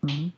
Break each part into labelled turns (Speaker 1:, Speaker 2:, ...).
Speaker 1: Mhm.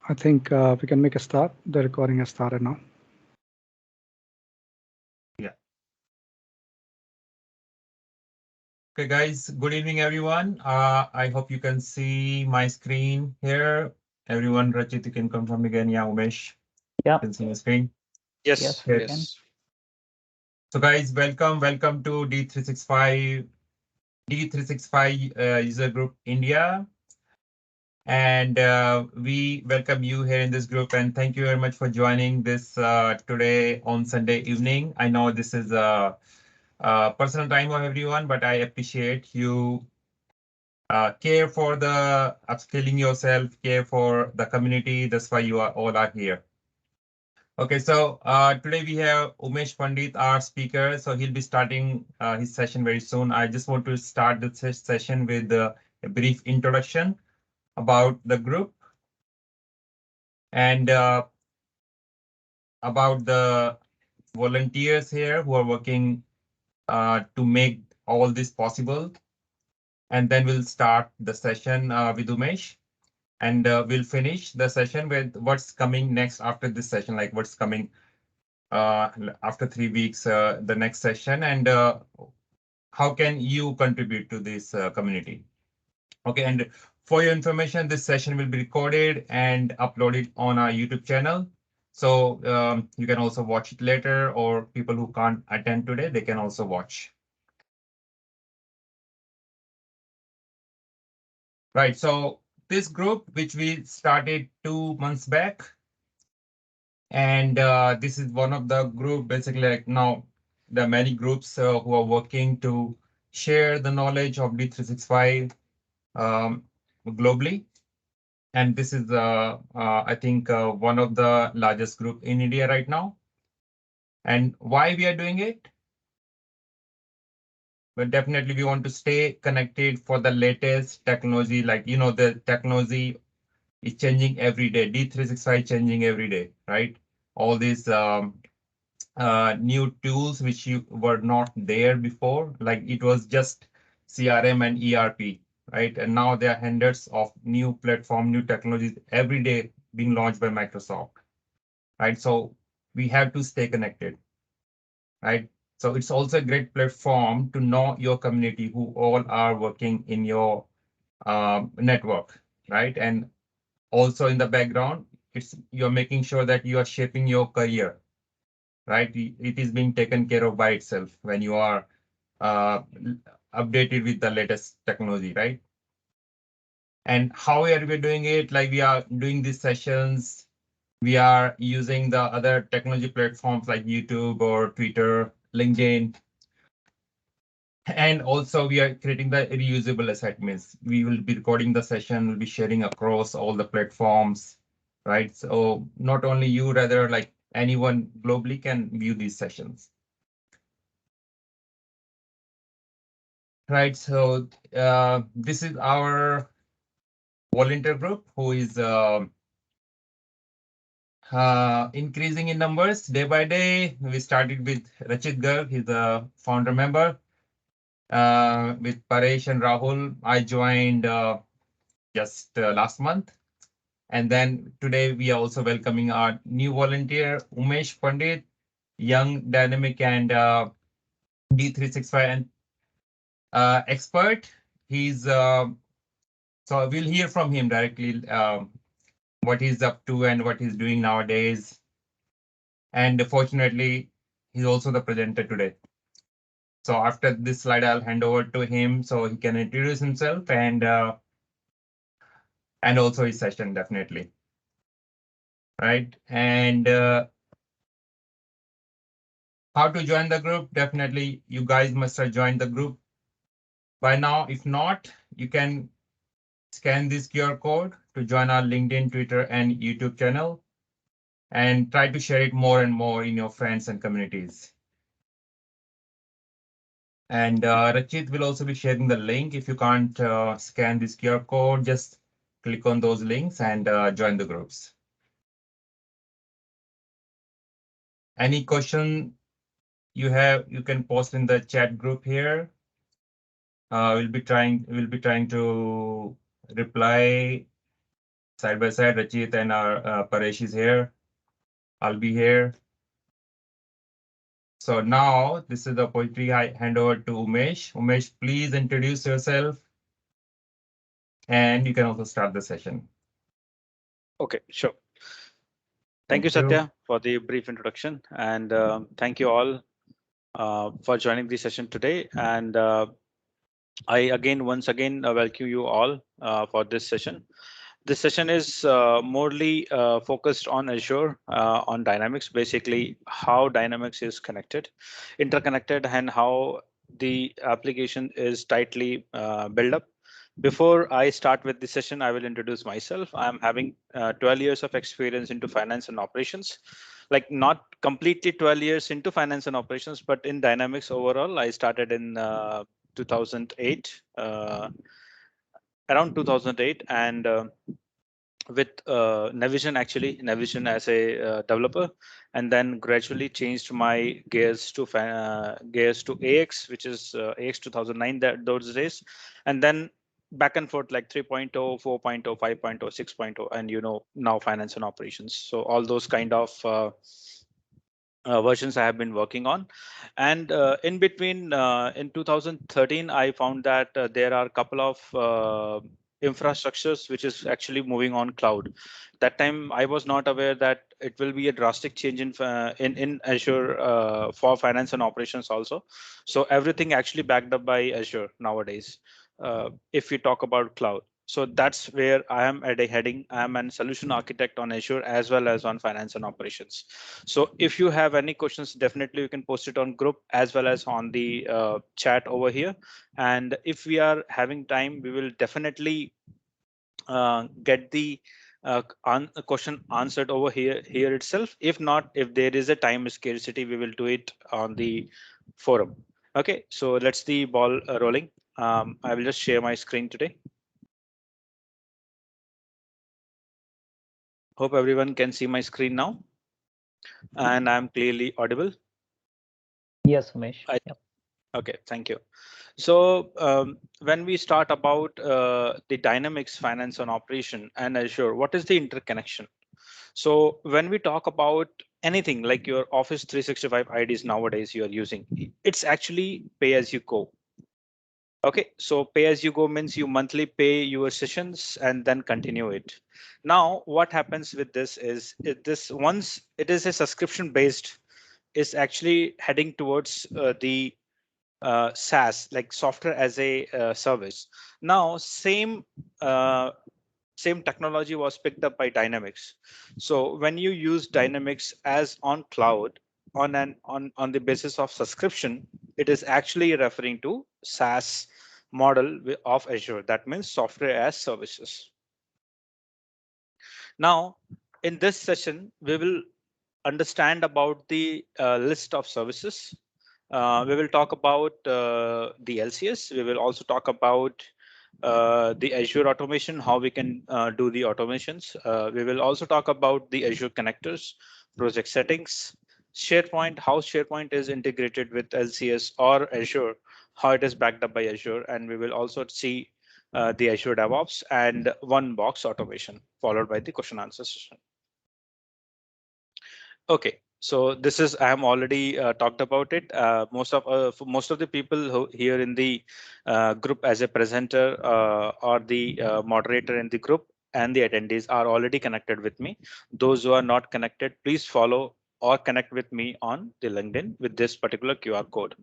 Speaker 1: I think we can make a start. The recording has started now.
Speaker 2: Yeah. Okay, guys. Good evening, everyone. I hope you can see my screen here. Everyone, Rachit, you can confirm again. Yeah, Umesh,
Speaker 1: Yeah.
Speaker 2: you can see my screen.
Speaker 1: Yes,
Speaker 3: Yes,
Speaker 1: we can.
Speaker 3: yes.
Speaker 2: So, guys, welcome to D365 user group India, and we welcome you here in this group. And thank you very much for joining this today on Sunday evening. I know this is a personal time of everyone, but I appreciate you care for the upskilling yourself, care for the community. That's why you are all are here. Okay, so today we have Umesh Pandit, our speaker. So he'll be starting his session very soon. I just want to start the session with a brief introduction about the group and about the volunteers here who are working to make all this possible. And then we'll start the session with Umesh. And we'll finish the session with what's coming next after this session, like what's coming after 3 weeks, the next session, and how can you contribute to this community. Okay, and for your information, this session will be recorded and uploaded on our YouTube channel. So you can also watch it later, or people who can't attend today, they can also watch. Right, so this group, which we started 2 months back, and this is one of the group, basically, like now there are many groups who are working to share the knowledge of D365 globally. And this is, I think, one of the largest group in India right now. And why we are doing it? But definitely we want to stay connected for the latest technology, like, the technology is changing every day. D365 changing every day, right? All these new tools which you were not there before, like it was just CRM and ERP, right? And now there are hundreds of new platform, new technologies every day being launched by Microsoft, right? So we have to stay connected, right? So it's also a great platform to know your community who all are working in your network, right? And also in the background, you're making sure that you are shaping your career, right? It is being taken care of by itself when you are uh, updated with the latest technology, right? And how are we doing it? Like we are doing these sessions, we are using the other technology platforms like YouTube or Twitter, LinkedIn. And also we are creating the reusable assignments. We will be recording the session, we'll be sharing across all the platforms, right? So not only you, rather like anyone globally can view these sessions. Right, so this is our volunteer group who is increasing in numbers day by day. We started with Rachit Garg, he's a founder member. With Paresh and Rahul, I joined just last month. And then today we are also welcoming our new volunteer, Umesh Pandit, young, dynamic, and D365 and expert. He's so we'll hear from him directly. What he's up to and what he's doing nowadays. And fortunately, he's also the presenter today. So after this slide, I'll hand over to him so he can introduce himself and and also his session, definitely. Right, and how to join the group? Definitely, you guys must have joined the group by now. If not, you can scan this QR code to join our LinkedIn, Twitter, and YouTube channel, and try to share it more and more in your friends and communities. And Rachit will also be sharing the link. If you can't scan this QR code, just click on those links and join the groups. Any question you have, you can post in the chat group here. We'll be trying to reply side by side. Rachit and our Paresh is here. I'll be here. So now this is the opportunity I hand over to Umesh. Umesh, please introduce yourself, and you can also start the session.
Speaker 3: Okay, sure. Thank you, Satya, for the brief introduction, and thank you all for joining the session today. And I once again welcome you all for this session. This session is morely focused on Azure, on Dynamics, basically how Dynamics is interconnected, and how the application is tightly built up. Before I start with the session, I will introduce myself. I'm having 12 years of experience into finance and operations, like not completely 12 years into finance and operations, but in Dynamics overall. I started in 2008, around 2008, and with Navision, Navision as a developer, and then gradually changed my gears to AX, which is AX 2009 those days, and then back and forth like 3.0, 4.0, 5.0, 6.0, and now finance and operations. So all those kind of versions I have been working on. And in between, in 2013, I found that there are a couple of infrastructures which is actually moving on cloud. That time I was not aware that it will be a drastic change in Azure for finance and operations also. So everything actually backed up by Azure nowadays, if we talk about cloud. So that's where I am heading. I am a solution architect on Azure as well as on finance and operations. So if you have any questions, definitely you can post it on group as well as on the chat over here. And if we are having time, we will definitely get the question answered over here itself. If not, if there is a time scarcity, we will do it on the forum. Okay, so let's the ball rolling. I will just share my screen today. Hope everyone can see my screen now, and I'm clearly audible.
Speaker 4: Yes, Umesh. Yep.
Speaker 3: Okay, thank you. So when we start about the Dynamics finance and operation and Azure, what is the interconnection? So when we talk about anything like your Office 365 IDs nowadays you are using, it's actually pay as you go. Okay, so pay as you go means you monthly pay your sessions and then continue it. Now, what happens with this is once it is a subscription based, is actually heading towards the SaaS, like software as a service. Now, same technology was picked up by Dynamics. So when you use Dynamics as on cloud on the basis of subscription, it is actually referring to SaaS model of Azure. That means software as services. Now, in this session, we will understand about the list of services. We will talk about the LCS. We will also talk about the Azure automation, how we can do the automations. We will also talk about the Azure connectors, project settings, SharePoint, how SharePoint is integrated with LCS or Azure, how it is backed up by Azure. And we will also see the Azure DevOps and one box automation, followed by the question answer session. Okay, so this is I am already talked about it. Most of the people who here in the group as a presenter or the moderator in the group and the attendees are already connected with me. Those who are not connected, please follow or connect with me on the LinkedIn with this particular QR code.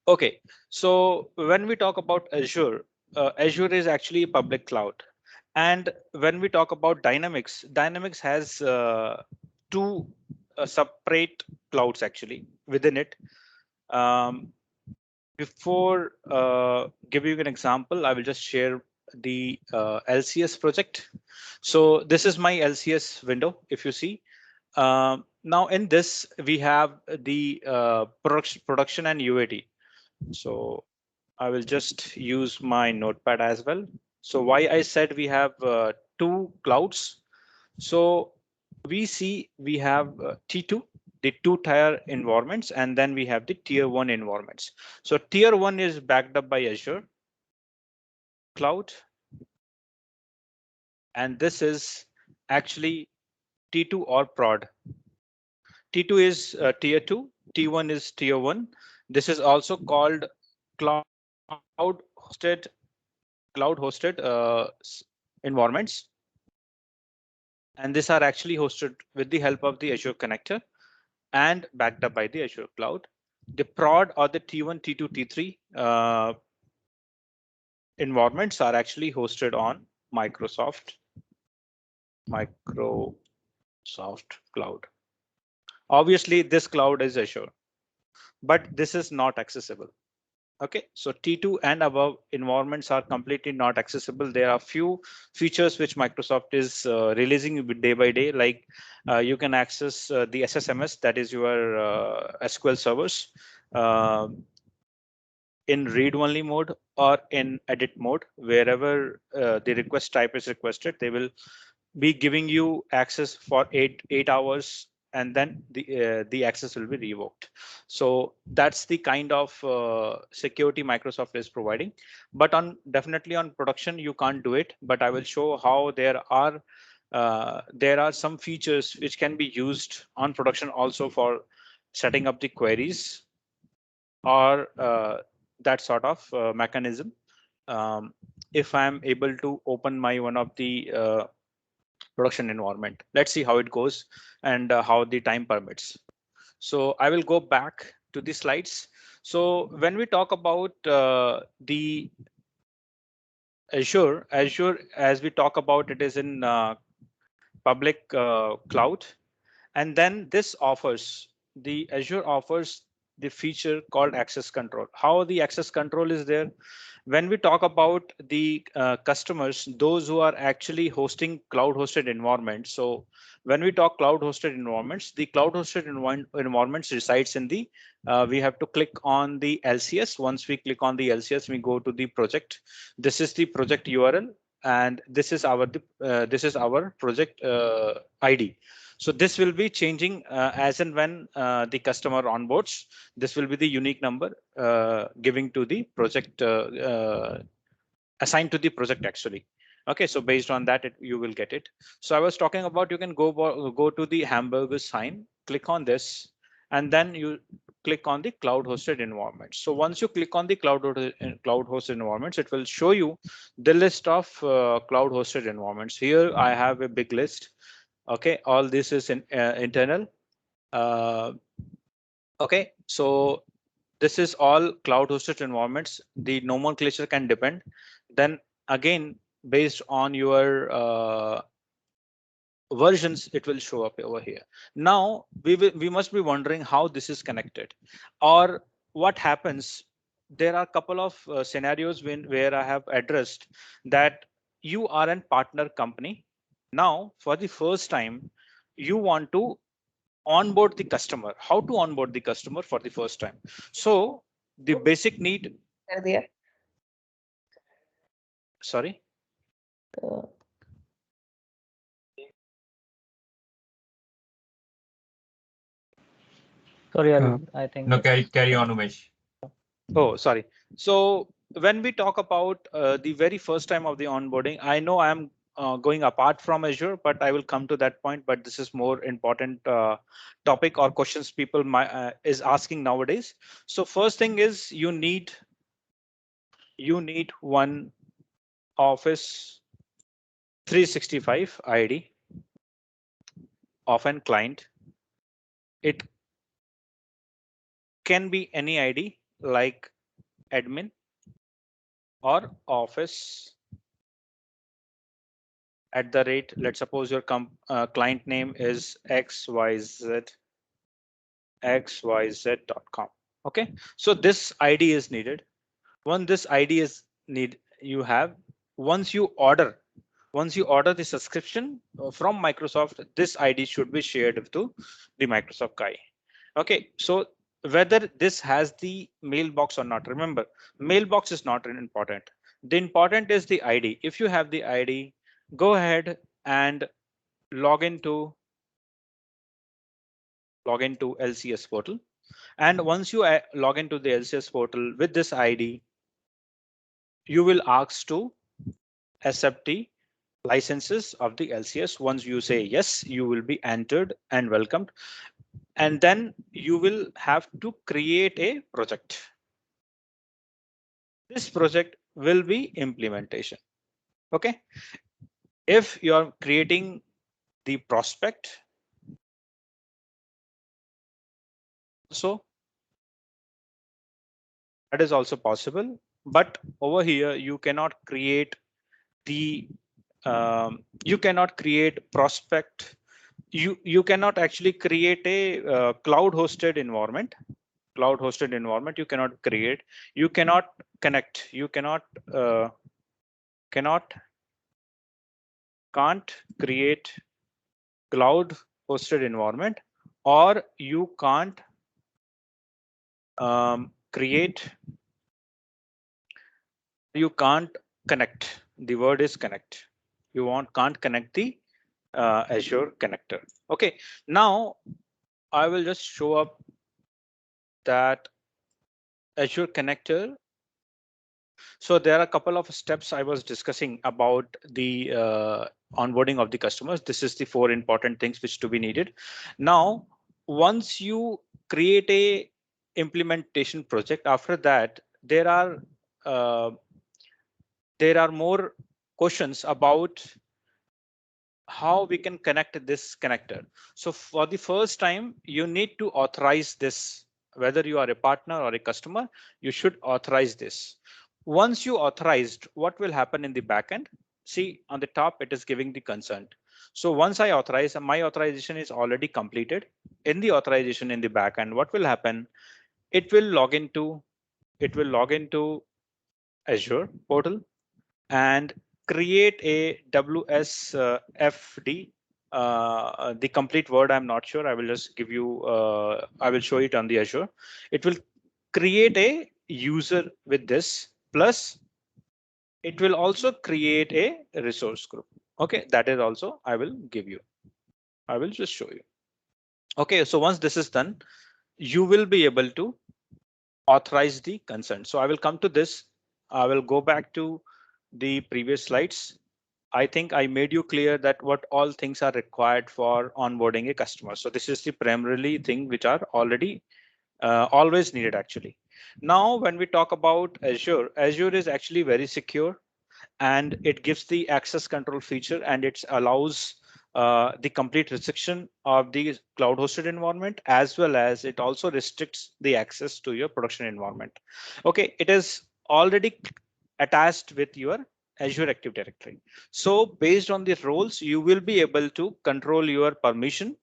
Speaker 3: Okay, so when we talk about Azure, Azure is actually a public cloud. And when we talk about Dynamics, Dynamics has two separate clouds actually within it. Before giving you an example, I will just share the LCS project. So this is my LCS window, if you see. Now in this, we have the production and UAT. So I will just use my notepad as well. So why I said we have two clouds. So we see we have T2, the two-tier environments, and then we have the tier 1 environments. So tier 1 is backed up by Azure cloud. And this is actually T2 or prod. T2 is tier 2, T1 is tier 1. This is also called cloud hosted environments. And these are actually hosted with the help of the Azure connector and backed up by the Azure cloud. The prod or the T1, T2, T3 environments are actually hosted on Microsoft cloud. Obviously, this cloud is Azure, but this is not accessible. Okay, so T2 and above environments are completely not accessible. There are few features which Microsoft is releasing day by day, like you can access the SSMS, that is your SQL servers, in read-only mode or in edit mode. Wherever the request type is requested, they will be giving you access for eight hours, and then the access will be revoked. So that's the kind of security Microsoft is providing. But definitely on production, you can't do it. But I will show how there are some features which can be used on production also for setting up the queries or that sort of mechanism. If I'm able to open my one of the production environment. Let's see how it goes and how the time permits. So I will go back to the slides. So when we talk about the Azure, as we talk about, it is in public cloud. And then this the Azure offers the feature called access control. How the access control is there? When we talk about the customers, those who are actually hosting cloud hosted environments. So when we talk cloud hosted environments, the cloud hosted environments resides in the, we have to click on the LCS. Once we click on the LCS, we go to the project. This is the project URL, and this is our project ID. So this will be changing as and when the customer onboards. This will be the unique number giving to the project, assigned to the project actually. Okay, so based on that, you will get it. So I was talking about, you can go to the hamburger sign, click on this, and then you click on the cloud hosted environment. So once you click on the cloud hosted environments, it will show you the list of cloud hosted environments. Here I have a big list. Okay, all this is internal. Okay, so this is all cloud hosted environments. The nomenclature can depend. Then again, based on your versions, it will show up over here. Now we must be wondering how this is connected, or what happens. There are a couple of scenarios where I have addressed that you are a partner company. Now, for the first time, you want to onboard the customer. How to onboard the customer for the first time? So the basic need. Sorry.
Speaker 4: Sorry, I think.
Speaker 2: No, carry on, Umesh.
Speaker 3: Oh, sorry. So when we talk about the very first time of the onboarding, I know I'm going apart from Azure, but I will come to that point. But this is more important topic or questions people is asking nowadays. So first thing is you need one Office 365 ID of an client. It can be any ID like admin, or office at the rate, let's suppose your client name is xyz.com. Okay, so this ID is needed. Once this ID is once you order the subscription from Microsoft, this ID should be shared to the Microsoft guy. Okay, so whether this has the mailbox or not, remember, mailbox is not important. The important is the ID. If you have the ID, go ahead and log into LCS portal. And once you log into the LCS portal with this ID, you will ask to accept the licenses of the LCS. Once you say yes, you will be entered and welcomed. And then you will have to create a project. This project will be implementation. Okay. If you're creating the prospect, so that is also possible. But over here, you cannot create the prospect. You cannot actually create a cloud hosted environment. You cannot create. You cannot connect. You can't create cloud hosted environment, or you can't connect. The word is connect. You can't connect the Azure connector. Okay, now I will just show up that Azure connector. So there are a couple of steps I was discussing about the onboarding of the customers. This is the 4 important things which to be needed. Now, once you create a implementation project, after that, there are more questions about how we can connect this connector. So for the first time, you need to authorize this. Whether you are a partner or a customer, you should authorize this. Once you authorized, what will happen in the backend? See on the top, it is giving the consent. So once I authorize, my authorization is already completed. In the authorization in the backend, what will happen? It will log into Azure portal and create a WSFD. The complete word I'm not sure. I will just give you. I will show it on the Azure. It will create a user with this, plus it will also create a resource group. Okay, that is also I will give you. I will just show you. Okay, so once this is done, you will be able to authorize the consent. So I will come to this. I will go back to the previous slides. I think I made you clear that what all things are required for onboarding a customer. So this is the primarily thing which are already always needed actually. Now, when we talk about Azure, Azure is actually very secure and it gives the access control feature, and it allows the complete restriction of the cloud hosted environment, as well as it also restricts the access to your production environment. Okay, it is already attached with your Azure Active Directory. So based on the roles, you will be able to control your permission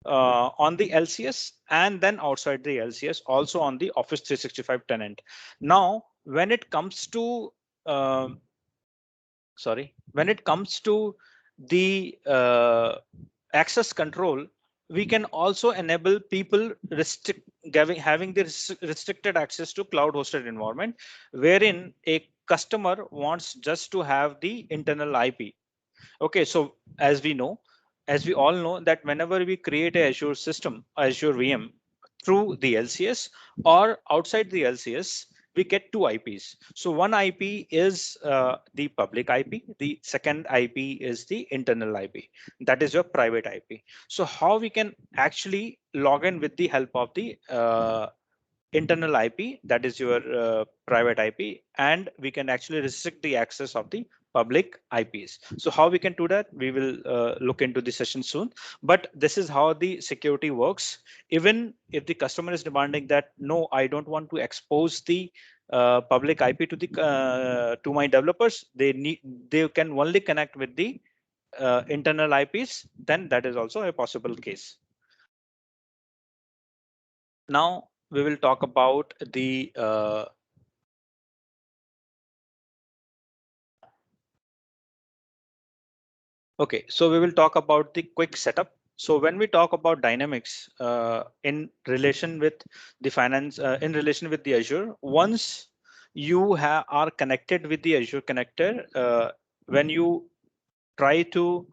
Speaker 3: on the LCS, and then outside the LCS also on the Office 365 tenant. Now, when it comes to the access control, we can also enable people having the restricted access to cloud hosted environment, wherein a customer wants just to have the internal IP. Okay, so as we all know that whenever we create a Azure system, Azure VM through the LCS or outside the LCS, we get 2 IPs. So one IP is the public IP. The second IP is the internal IP. That is your private IP. So how we can actually log in with the help of the internal IP, that is your private IP, and we can actually restrict the access of the public IPs. So how we can do that, we will look into the session soon. But this is how the security works. Even if the customer is demanding that, no, I don't want to expose the public IP to the to my developers, they can only connect with the internal IPs, then that is also a possible case. Now we will talk about the okay, so we will talk about the quick setup. So when we talk about Dynamics in relation with the finance, in relation with the Azure, once you are connected with the Azure connector, when you try to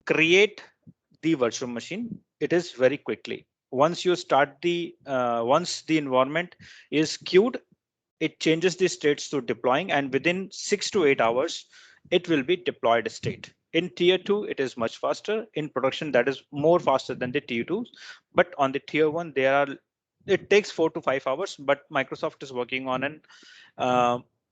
Speaker 3: create the virtual machine, it is very quickly. Once you start the once the environment is queued, it changes the states to deploying, and within 6 to 8 hours, it will be deployed state. In tier 2, it is much faster. In production, that is more faster than the tier 2. But on the tier 1, it takes 4 to 5 hours. But Microsoft is working on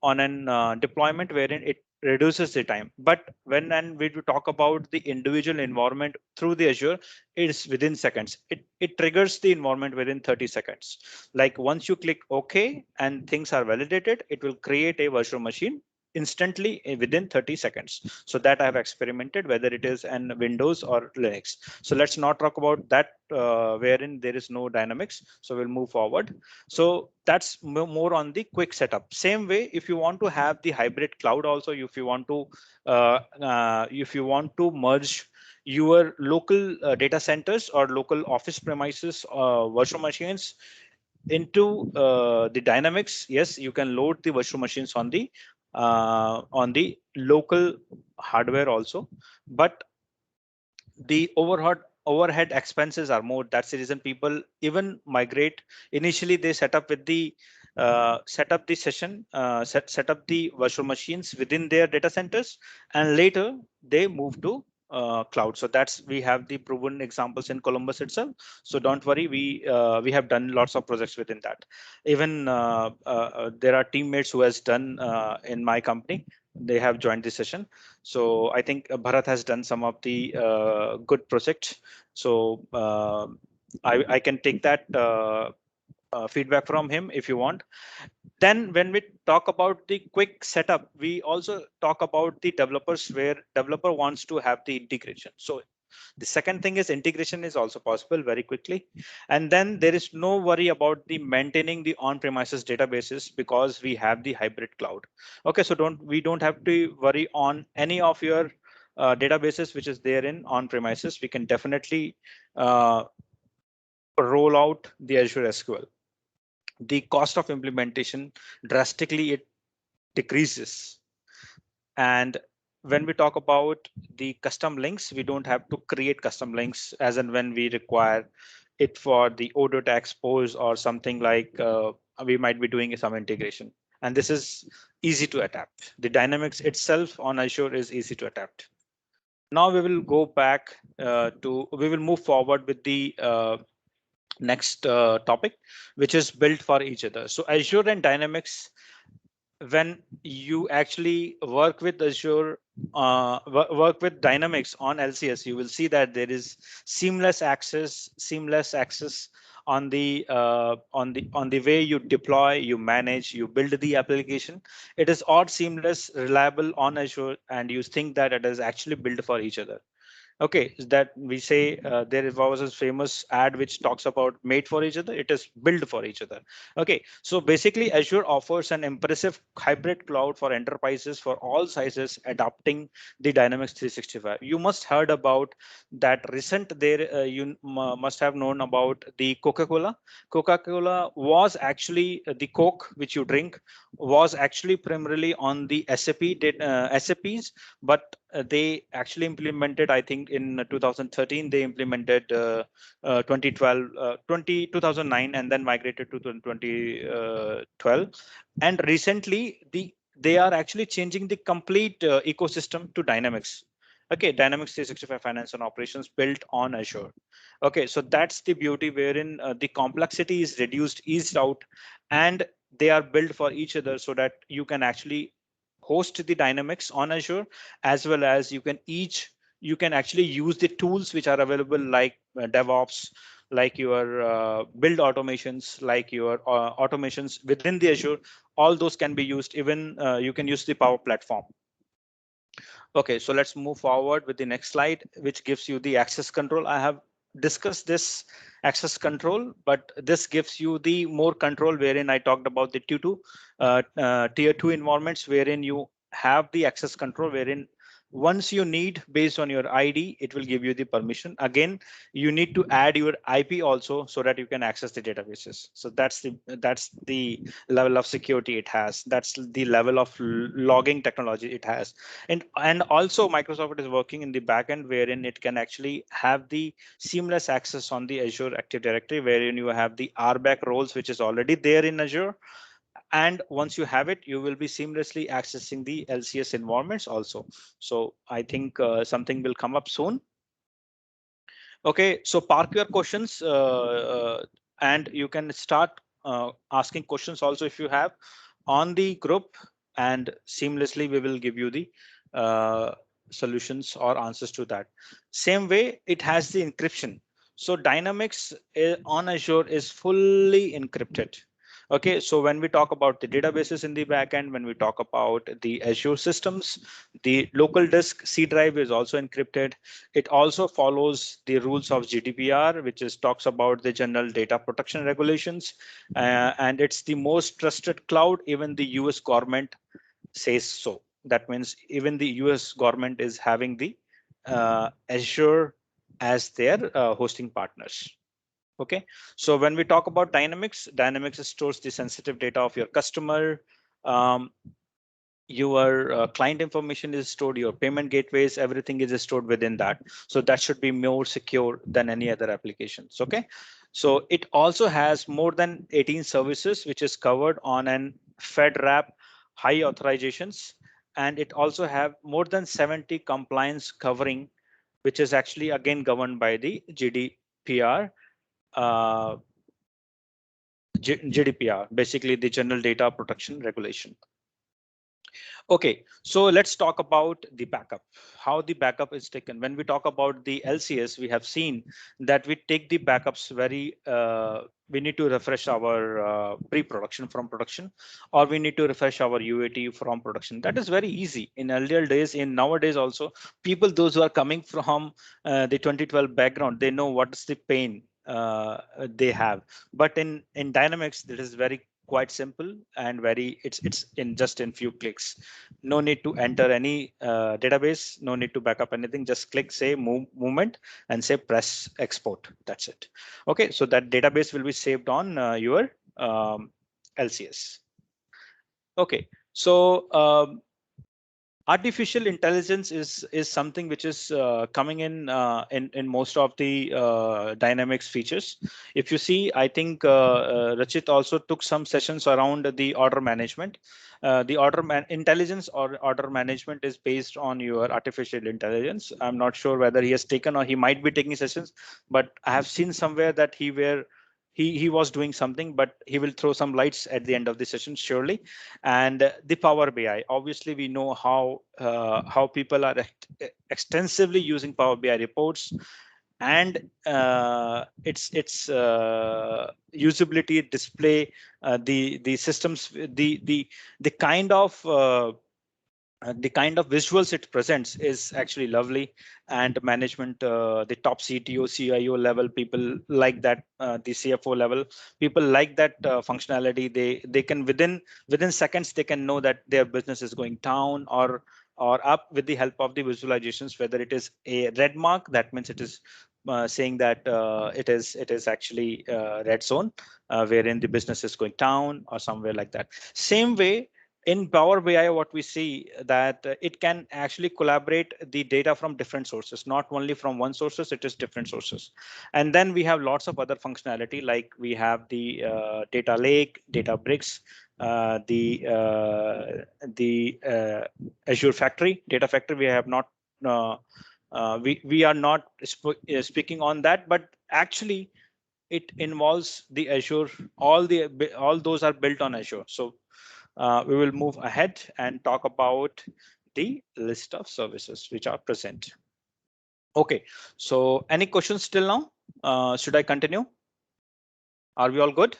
Speaker 3: an deployment wherein it reduces the time. But when we talk about the individual environment through the Azure, it's within seconds. It triggers the environment within 30 seconds. Like once you click OK and things are validated, it will create a virtual machine instantly within 30 seconds. So that I have experimented, whether it is in Windows or Linux. So let's not talk about that wherein there is no dynamics. So we'll move forward. So that's more on the quick setup. Same way, if you want to have the hybrid cloud also, if you want to merge your local data centers or local office premises virtual machines into the Dynamics, yes, you can load the virtual machines on the local hardware also, but the overhead expenses are more. That's the reason people even migrate. Initially, they set up the session, set up the virtual machines within their data centers, and later they move to cloud. So we have the proven examples in Columbus itself. So don't worry, we have done lots of projects within that. Even there are teammates who has done in my company. They have joined the session. So I think Bharat has done some of the good projects. So I can take that feedback from him if you want. Then when we talk about the quick setup, we also talk about the developers where developer wants to have the integration. So the second thing is integration is also possible very quickly. And then there is no worry about the maintaining the on-premises databases because we have the hybrid cloud. Okay, so we don't have to worry on any of your databases which is there in on-premises. We can definitely roll out the Azure SQL. The cost of implementation drastically it decreases. And when we talk about the custom links, we don't have to create custom links as and when we require it for the OData expose or something like we might be doing some integration. And this is easy to adapt. The Dynamics itself on Azure is easy to adapt. Now we will go back we will move forward with the next topic, which is built for each other. So Azure and Dynamics, when you actually work with Azure, work with Dynamics on LCS, you will see that there is seamless access on the way you deploy, you manage, you build the application. It is all seamless, reliable on Azure, and you think that it is actually built for each other. Okay, that we say there was a famous ad which talks about made for each other. It is built for each other. Okay, so basically Azure offers an impressive hybrid cloud for enterprises for all sizes adopting the Dynamics 365. You must heard about that recent there. You must have known about the Coca-Cola. Coca-Cola was actually the Coke which you drink was actually primarily on the SAPs, but they actually implemented, I think in 2013 they implemented 2009 and then migrated to 2012, and recently they are actually changing the complete ecosystem to Dynamics. Okay, Dynamics 365 Finance and Operations built on Azure. Okay, so that's the beauty wherein the complexity is reduced, eased out, and they are built for each other so that you can actually host the Dynamics on Azure, as well as you can actually use the tools which are available like DevOps, like your build automations, like your automations within the Azure. All those can be used. Even you can use the Power Platform. Okay, so let's move forward with the next slide, which gives you the access control. I have discussed this access control, but this gives you the more control, wherein I talked about the tier 2 environments, wherein you have the access control, wherein once you need, based on your ID, it will give you the permission. Again, you need to add your IP also, so that you can access the databases. So that's the level of security it has. That's the level of logging technology it has. And also Microsoft is working in the backend, wherein it can actually have the seamless access on the Azure Active Directory, wherein you have the RBAC roles, which is already there in Azure. And once you have it, you will be seamlessly accessing the LCS environments also. So I think something will come up soon. Okay, so park your questions and you can start asking questions also if you have on the group, and seamlessly we will give you the solutions or answers to that. Same way, it has the encryption. So Dynamics on Azure is fully encrypted. Okay, so when we talk about the databases in the backend, when we talk about the Azure systems, the local disk C drive is also encrypted. It also follows the rules of GDPR, which is talks about the general data protection regulations, and it's the most trusted cloud. Even the US government says so. That means even the US government is having the Azure as their hosting partners. Okay, so when we talk about Dynamics stores the sensitive data of your customer. Your client information is stored, your payment gateways, everything is stored within that. So that should be more secure than any other applications. Okay, so it also has more than 18 services, which is covered on an FedRAMP high authorizations. And it also have more than 70 compliance covering, which is actually again governed by the GDPR. GDPR, basically the General Data Protection Regulation. Okay, so let's talk about the backup, how the backup is taken. When we talk about the LCS, we have seen that we take the backups we need to refresh our pre-production from production, or we need to refresh our UAT from production. That is very easy in earlier days. In nowadays also, people, those who are coming from the 2012 background, they know what is the pain they have. But in Dynamics, that is very quite simple and it's in few clicks. No need to enter any database, no need to back up anything. Just click, say movement, and say press export. That's it. Okay, so that database will be saved on your LCS. Okay, so artificial intelligence is something which is coming in most of the Dynamics features. If you see, I think Rachit also took some sessions around the order management. The intelligence or order management is based on your artificial intelligence. I'm not sure whether he has taken or he might be taking sessions, but I have seen somewhere that he was doing something, but he will throw some lights at the end of the session surely. And the Power BI, obviously we know how people are extensively using Power BI reports, and its usability, display, the systems, the kind of visuals it presents is actually lovely. And management, the top CTO, CIO level people like that, the CFO level people like that functionality. They can within seconds they can know that their business is going down or up with the help of the visualizations. Whether it is a red mark, that means it is saying that it is actually red zone, wherein the business is going down or somewhere like that. Same way, in Power BI, what we see that it can actually collaborate the data from different sources, not only from one sources, it is different sources. And then we have lots of other functionality, like we have the data lake, Databricks, the Azure Factory, Data Factory. We have not we are not speaking on that, but actually it involves the Azure. All those are built on Azure. So we will move ahead and talk about the list of services which are present. Okay, so any questions till now? Should I continue? Are we all good?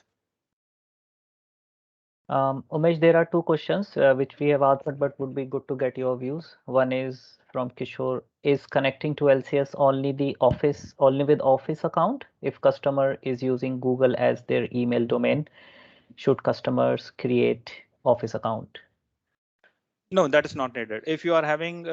Speaker 4: Umesh, there are two questions which we have answered, but would be good to get your views. One is from Kishore: is connecting to LCS only with Office account? If customer is using Google as their email domain, should customers create Office account?
Speaker 3: No, that is not needed. If you are having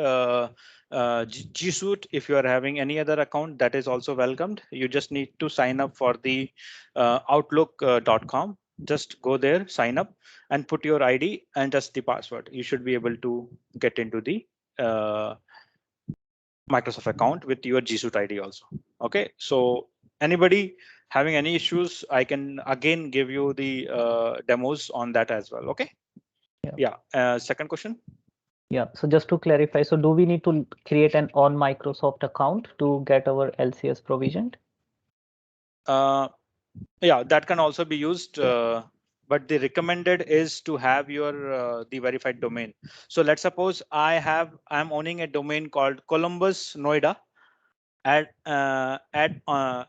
Speaker 3: G Suite, if you are having any other account, that is also welcomed. You just need to sign up for the outlook.com. Just go there, sign up, and put your ID and just the password. You should be able to get into the Microsoft account with your G Suite ID also. Okay, so anybody having any issues, I can again give you the demos on that as well. Okay. Yeah. Second question.
Speaker 4: Yeah. So just to clarify, so do we need to create an on Microsoft account to get our LCS provisioned?
Speaker 3: Yeah, that can also be used, but the recommended is to have your the verified domain. So let's suppose I'm owning a domain called Columbus Noida at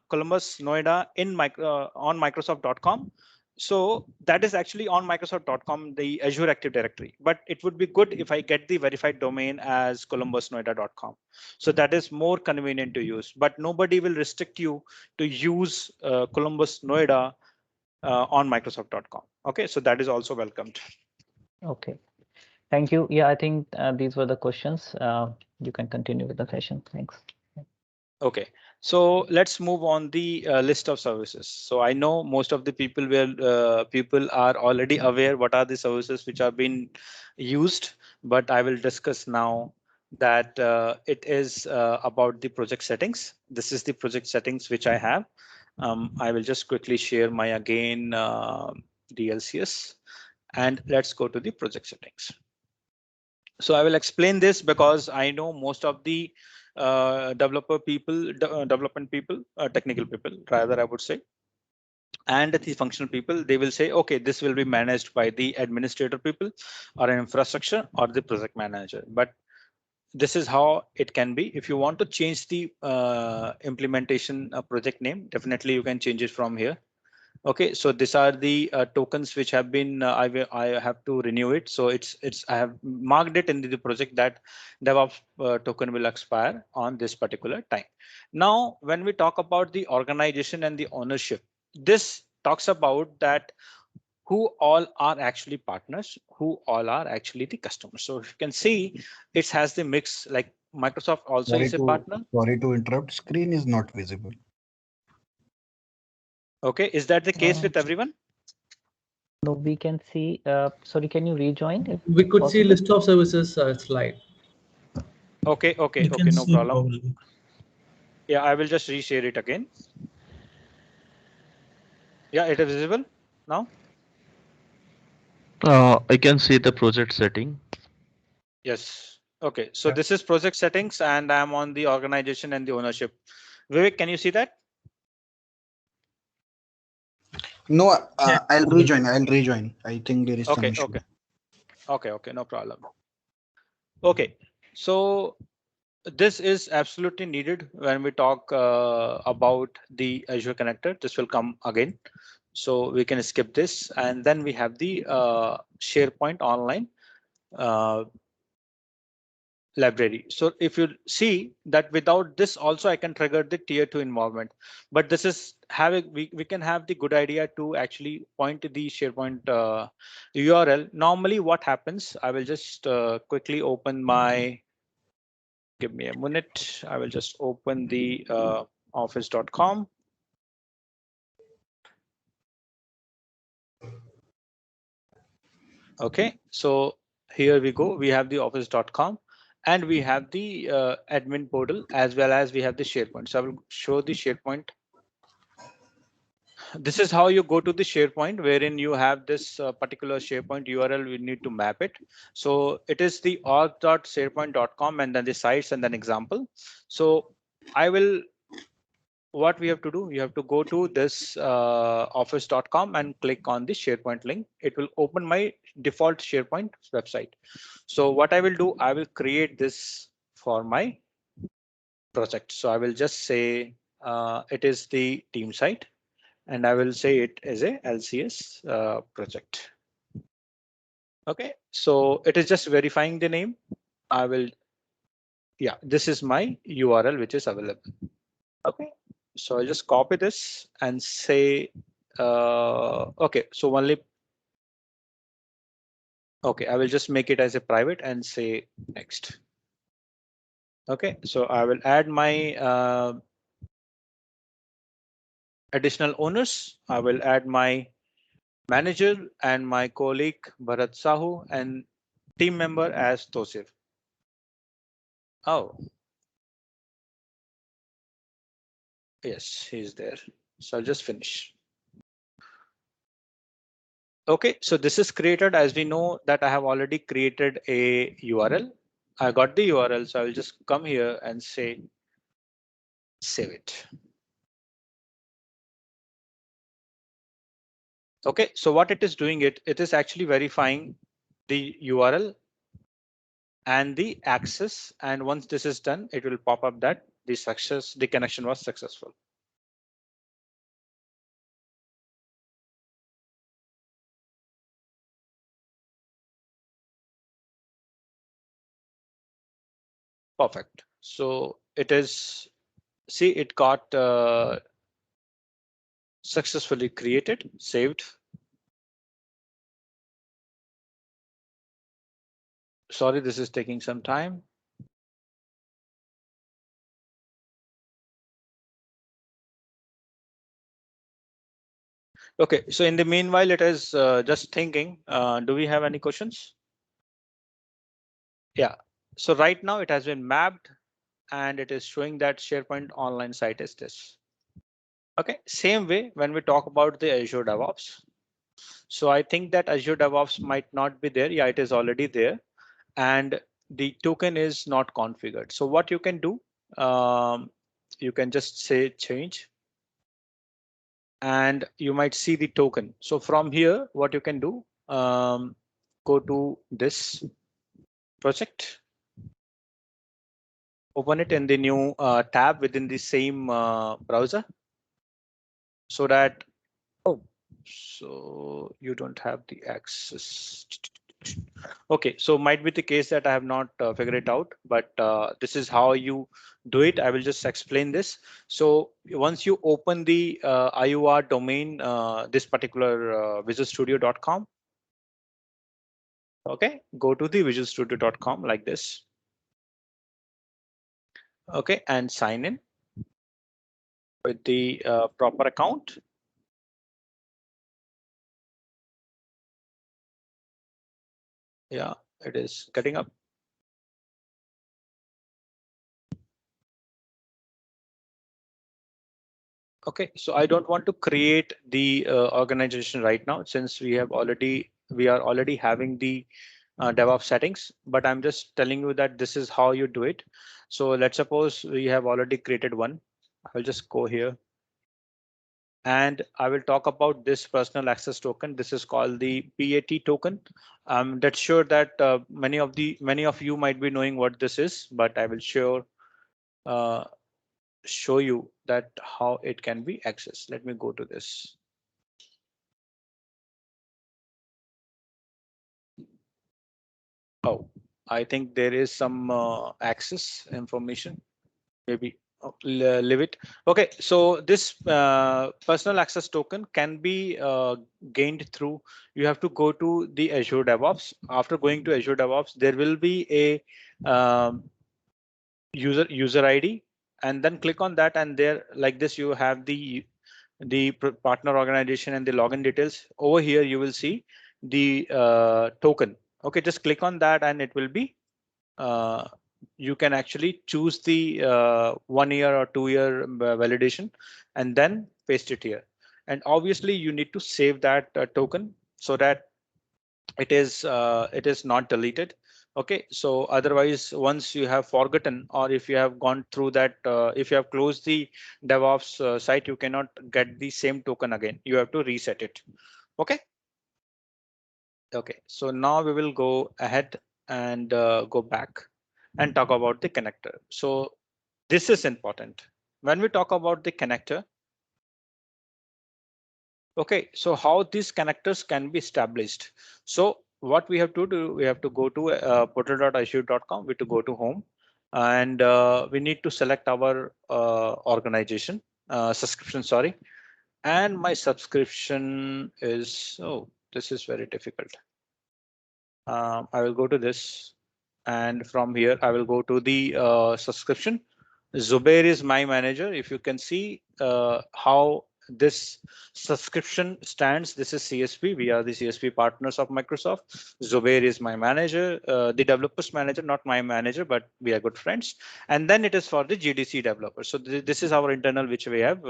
Speaker 3: Columbus Noida on Microsoft.com. So that is actually on Microsoft.com, the Azure Active Directory. But it would be good if I get the verified domain as columbusnoida.com. So that is more convenient to use. But nobody will restrict you to use Columbus Noida on Microsoft.com. Okay, so that is also welcomed.
Speaker 4: Okay, thank you. Yeah, I think these were the questions. You can continue with the session. Thanks.
Speaker 3: Okay, so let's move on the list of services. So I know most of the people are already aware what are the services which are being used, but I will discuss now that it is about the project settings. This is the project settings which I have. I will just quickly share my the LCS, and let's go to the project settings. So I will explain this because I know most of the development people, technical people, rather I would say, and the functional people, they will say, okay, this will be managed by the administrator people or an infrastructure or the project manager. But this is how it can be. If you want to change the implementation project name, definitely you can change it from here. Okay, so these are the tokens which have been I have to renew it. So I have marked it in the project that DevOps token will expire on this particular time. Now, when we talk about the organization and the ownership, this talks about that who all are actually partners, who all are actually the customers. So if you can see, it has the mix, like Microsoft also is a partner.
Speaker 5: Sorry to interrupt, screen is not visible.
Speaker 3: Okay, is that the case with everyone?
Speaker 4: No, we can see. Sorry, can you rejoin?
Speaker 6: We could see list of services slide.
Speaker 3: Okay, no problem. Probably. Yeah, I will just reshare it again. Yeah, it is visible now.
Speaker 7: I can see the project setting.
Speaker 3: Yes. Okay, so this is project settings, and I'm on the organization and the ownership. Vivek, can you see that?
Speaker 5: No, I'll rejoin. I think there is some issue.
Speaker 3: Okay, no problem. Okay, so this is absolutely needed when we talk about the Azure connector. This will come again, so we can skip this, and then we have the SharePoint Online library. So if you see that without this also I can trigger the tier 2 involvement, but this is having we can have the good idea to actually point to the SharePoint URL. Normally what happens, I will just quickly open my, give me a minute. I will just open the office.com. Okay, so here we go. We have the office.com. And we have the admin portal, as well as we have the SharePoint. So I will show the SharePoint. This is how you go to the SharePoint, wherein you have this particular SharePoint URL. We need to map it. So it is the org.sharepoint.com and then the sites and then example. So what we have to do, you have to go to this office.com and click on the SharePoint link. It will open my default SharePoint website. So what I will do, I will create this for my project. So I will just say it is the team site, and I will say it as a LCS project. Okay, so it is just verifying the name. I will, yeah, this is my URL which is available. Okay, so I'll just copy this and say, okay, so only, okay, I will just make it as a private and say next. Okay, so I will add my additional owners. I will add my manager and my colleague Bharat Sahu and team member as Tosif. Oh, yes, he's there. So I'll just finish. Okay, so this is created. As we know that I have already created a URL. I got the URL, so I will just come here and say save it. Okay, so what it is doing, it is actually verifying the URL and the access, and once this is done, it will pop up that the connection was successful. Perfect. So it is, see, it got successfully created, saved. Sorry, this is taking some time. Okay, so in the meanwhile, it is just thinking, do we have any questions? Yeah, so right now it has been mapped and it is showing that SharePoint online site is this. Okay, same way when we talk about the Azure DevOps. So I think that Azure DevOps might not be there. Yeah, it is already there. And the token is not configured. So what you can do, you can just say change. And you might see the token. So from here, what you can do, go to this project, open it in the new tab within the same browser, so that, oh, so you don't have the access. Okay, so might be the case that I have not figured it out, but this is how you do it. I will just explain this. So once you open the IUR domain, this particular visualstudio.com. Okay, go to the visualstudio.com like this. Okay, and sign in with the proper account. Yeah, it is getting up. Okay, so I don't want to create the organization right now, since we are already having the DevOps settings, but I'm just telling you that this is how you do it. So let's suppose we have already created one. I'll just go here and I will talk about this personal access token. This is called the PAT token. That's sure that many of you might be knowing what this is, but I will show you that how it can be accessed. Let me go to this. Oh, I think there is some access information. Maybe leave it. Okay, so this personal access token can be gained through, you have to go to the Azure DevOps. After going to Azure DevOps, there will be a user ID, and then click on that, and there like this you have the partner organization and the login details. Over here you will see the token. Okay, just click on that and it will be you can actually choose the 1 year or 2 year validation and then paste it here. And obviously you need to save that token so that it is not deleted. Okay, so otherwise once you have forgotten, or if you have gone through that, if you have closed the DevOps site, you cannot get the same token again. You have to reset it. Okay. Okay, so now we will go ahead and go back and talk about the connector. So this is important. when we talk about the connector, okay, so how these connectors can be established. So what we have to do, we have to go to portal.azure.com, we have to go to home, and we need to select our organization subscription, sorry. And my subscription is, oh, this is very difficult. I will go to this, and from here I will go to the subscription. Zubair is my manager. If you can see how this subscription stands, this is CSP. We are the CSP partners of Microsoft. Zubair is my manager, the developers manager, not my manager, but we are good friends. And then it is for the GDC developers. So this is our internal, which we have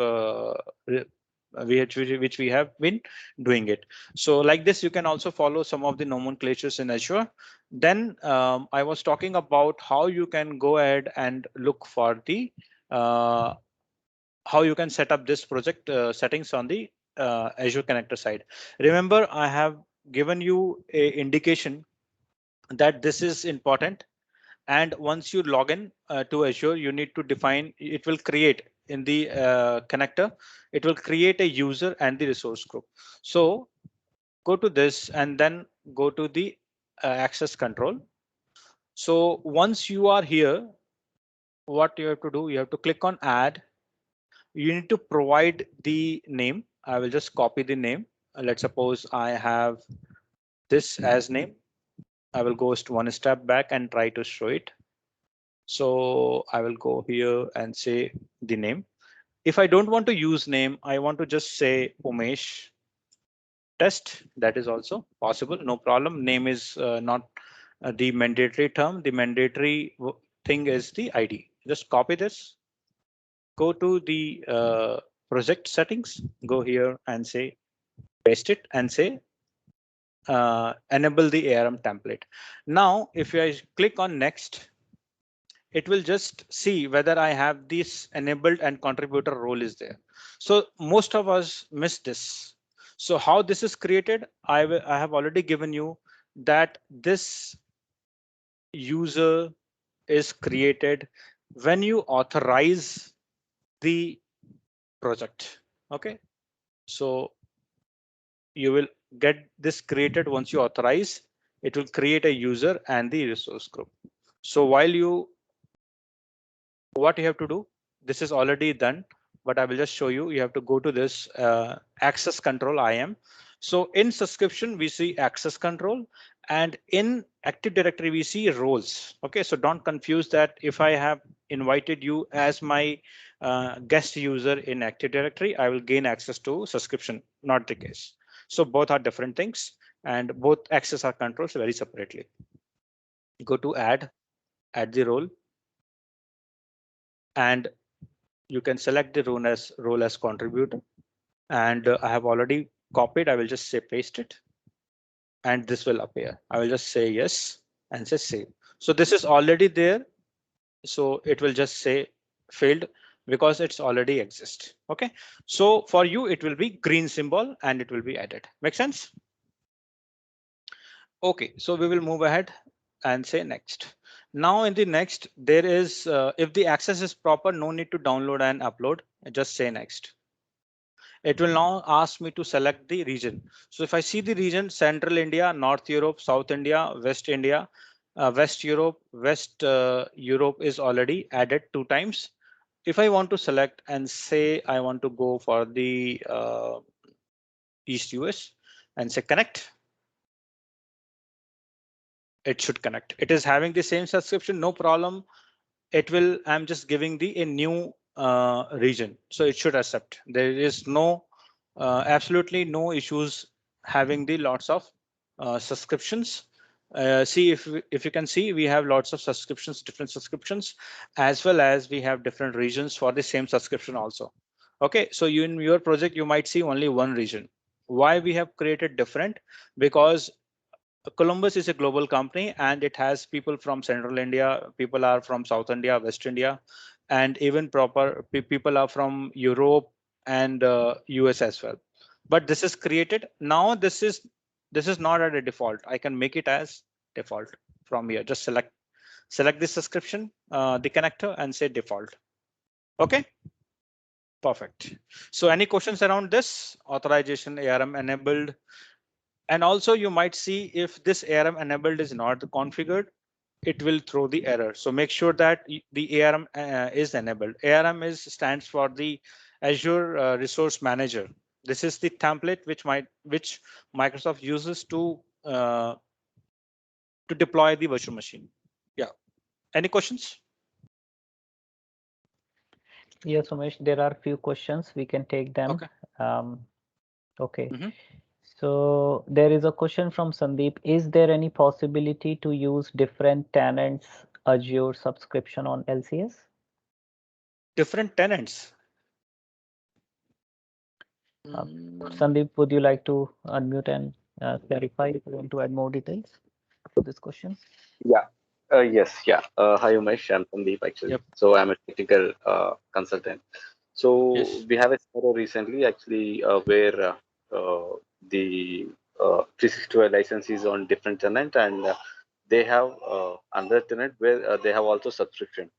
Speaker 3: which we have been doing it. So like this, you can also follow some of the nomenclatures in Azure. Then I was talking about how you can go ahead and look for the how you can set up this project settings on the Azure connector side. Remember, I have given you a indication that this is important. And once you log in to Azure, you need to define, it will create in the connector, it will create a user and the resource group. So go to this and then go to the access control. So once you are here, what you have to do, you have to click on add. You need to provide the name. I will just copy the name. Let's suppose I have this as name. I will go one step back and try to show it. So I will go here and say the name. If I don't want to use name, I want to just say Umesh test. That is also possible. No problem. Name is not the mandatory term. The mandatory thing is the ID. Just copy this. Go to the project settings. Go here and say paste it and say enable the ARM template. Now, if I click on next, it will just see whether I have this enabled and contributor role is there. So most of us miss this. So how this is created, I have already given you that this user is created when you authorize the project. OK, so you will get this created once you authorize. It will create a user and the resource group. So while you, what you have to do, this is already done, but I will just show you. You have to go to this access control IAM. So in subscription, we see access control, and in Active Directory, we see roles. OK, so don't confuse that. If I have invited you as my guest user in Active Directory, I will gain access to subscription. Not the case. So both are different things, and both access are controlled very separately. Go to add the role, and you can select the role as contributor. And I have already copied. I will just say paste it, and this will appear. I will just say yes and say save. So this is already there. So it will just say failed because it's already exist. OK, so for you, it will be green symbol and it will be added. Make sense? OK, so we will move ahead and say next. Now in the next, there is if the access is proper, no need to download and upload. Just say next. It will now ask me to select the region. So if I see the region, Central India, North Europe, South India, West India, West Europe, West Europe is already added 2 times. If I want to select and say I want to go for the East US and say connect, it should connect. It is having the same subscription, no problem. It will, I'm just giving a new region, so it should accept. There is no absolutely no issues having the lots of subscriptions. See, if you can see, we have lots of subscriptions, different subscriptions, as well as we have different regions for the same subscription also. OK, so you in your project, you might see only one region. Why we have created different? Because Columbus is a global company and it has people from Central India, people are from South India, West India, and even people are from Europe and US as well. But this is created now. This is not at a default. I can make it as default from here. Just select the subscription, the connector, and say default. OK, Perfect. So any questions around this authorization ARM enabled? And also you might see if this ARM enabled is not configured, it will throw the error. So make sure that the ARM is enabled. ARM stands for the Azure Resource Manager. This is the template which Microsoft uses to deploy the virtual machine. Yeah. Any questions?
Speaker 4: Yes, Umesh, there are a few questions. We can take them.
Speaker 3: Okay.
Speaker 4: Okay.
Speaker 3: Mm-hmm.
Speaker 4: So there is a question from Sandeep. Is there any possibility to use different tenants Azure subscription on LCS?
Speaker 3: Different tenants.
Speaker 4: Sandeep, would you like to unmute and clarify if you want to add more details to this question?
Speaker 8: Yeah. Yes. Yeah. Hi, Umesh. I'm Sandeep actually.
Speaker 3: Yep.
Speaker 8: So I'm a technical consultant. So
Speaker 3: Yes.
Speaker 8: we have a scenario recently actually where the 365 license is on different tenant and they have another tenant where they have also subscription.